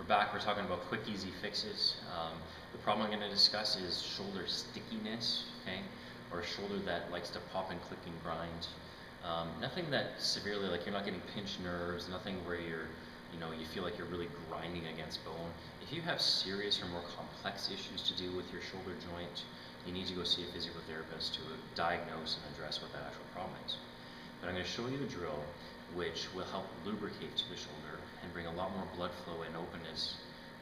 We're back, we're talking about quick, easy fixes. The problem I'm going to discuss is shoulder stickiness, okay? Or a shoulder that likes to pop and click and grind. Nothing that severely, like you're not getting pinched nerves, nothing where you feel like you're really grinding against bone. If you have serious or more complex issues to deal with your shoulder joint, you need to go see a physical therapist to diagnose and address what that actual problem is. But I'm going to show you a drill which will help lubricate to the shoulder and bring a lot more blood flow and openness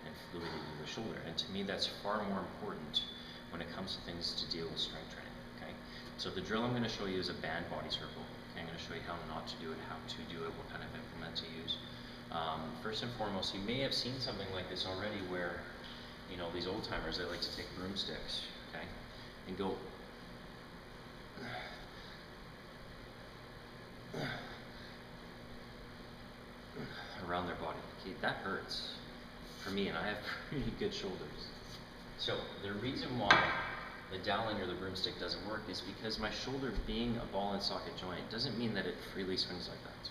and fluidity to the shoulder. And to me, that's far more important when it comes to things to deal with strength training. Okay? So the drill I'm going to show you is a band body circle. Okay? I'm going to show you how not to do it, how to do it, what kind of implement to use. First and foremost, you may have seen something like this already where, these old timers, they like to take broomsticks, okay, and go around their body. Okay, that hurts for me, and I have pretty good shoulders. So the reason why the dowling or the broomstick doesn't work is because my shoulder, being a ball and socket joint, doesn't mean that it freely swings like that.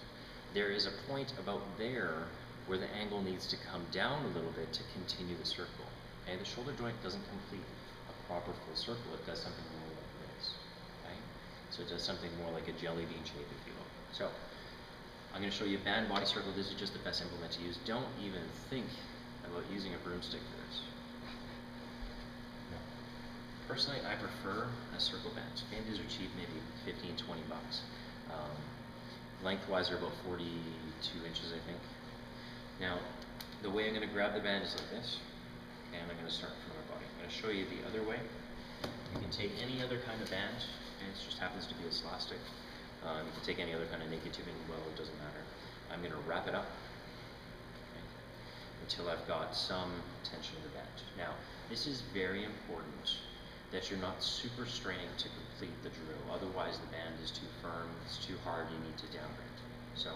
There is a point about there where the angle needs to come down a little bit to continue the circle. Okay, the shoulder joint doesn't complete a proper full circle. It does something more like this. Okay, so it does something more like a jelly bean shape, if you will. So I'm going to show you a band body circle. This is just the best implement to use. Don't even think about using a broomstick for this. Personally, I prefer a circle band. Okay, these are cheap, maybe 15, 20 bucks. Lengthwise, they're about 42 inches, I think. Now, the way I'm going to grab the band is like this, and I'm going to start from my body. I'm going to show you the other way. You can take any other kind of band, and it just happens to be this elastic. You can take any other kind of naked tubing, well, it doesn't matter. I'm going to wrap it up, okay, until I've got some tension in the band. Now, this is very important that you're not super straining to complete the drill. Otherwise, the band is too firm, it's too hard, you need to downgrade. So,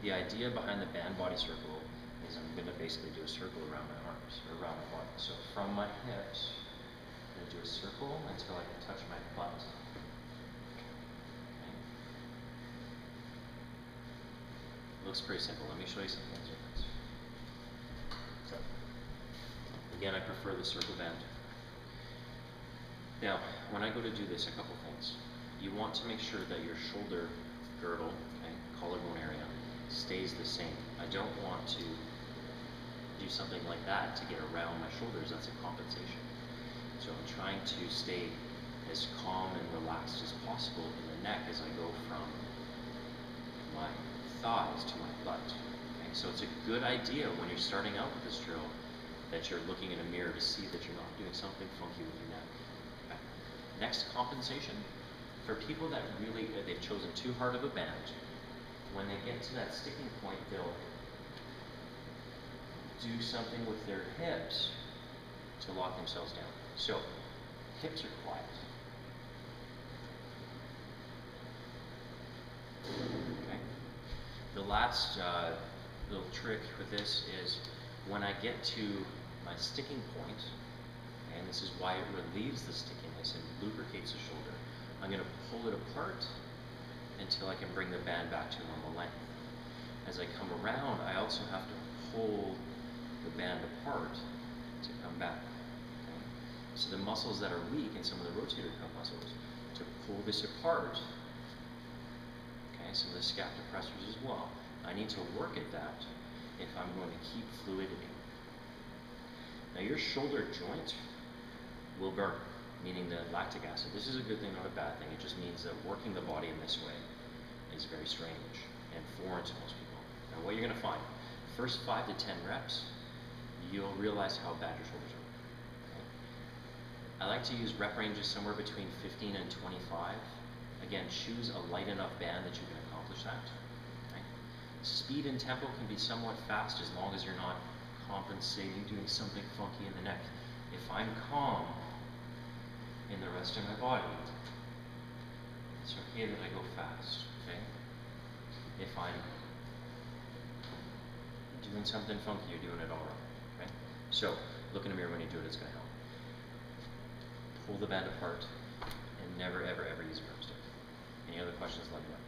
the idea behind the band body circle is I'm going to basically do a circle around my arms, or around my body. So, from my hips, I'm going to do a circle until I can touch my butt. Looks pretty simple. Let me show you some things with this. So, again, I prefer the circle band. Now, when I go to do this, a couple things. You want to make sure that your shoulder girdle, okay, collarbone area, stays the same. I don't want to do something like that to get around my shoulders. That's a compensation. So I'm trying to stay as calm and relaxed as possible in the neck as I go from my thighs to my butt. Okay? So it's a good idea when you're starting out with this drill that you're looking in a mirror to see that you're not doing something funky with your neck. Okay? Next, compensation. For people that they've chosen too hard of a band, when they get to that sticking point, they'll do something with their hips to lock themselves down. So, hips are quiet. Okay. The last little trick with this is when I get to my sticking point, and this is why it relieves the stickiness and lubricates the shoulder, I'm going to pull it apart until I can bring the band back to normal length. As I come around, I also have to pull the band apart to come back. Okay? So the muscles that are weak and some of the rotator cuff muscles, to pull this apart, okay, some of the scap depressors as well, I need to work at that if I'm going to keep fluidity. Now your shoulder joint will burn, meaning the lactic acid. This is a good thing, not a bad thing. It just means that working the body in this way is very strange and foreign to most people. Now what you're going to find, first 5 to 10 reps, you'll realize how bad your shoulders are. Okay? I like to use rep ranges somewhere between 15 and 25. Again, choose a light enough band that you can accomplish that. Okay? Speed and tempo can be somewhat fast as long as you're not compensating, doing something funky in the neck. If I'm calm in the rest of my body, it's okay that I go fast. Okay? If I'm doing something funky, you're doing it all wrong. Okay? So, look in the mirror when you do it, it's going to help. Pull the band apart, and never, ever, ever use a broomstick. Any other questions, let me know.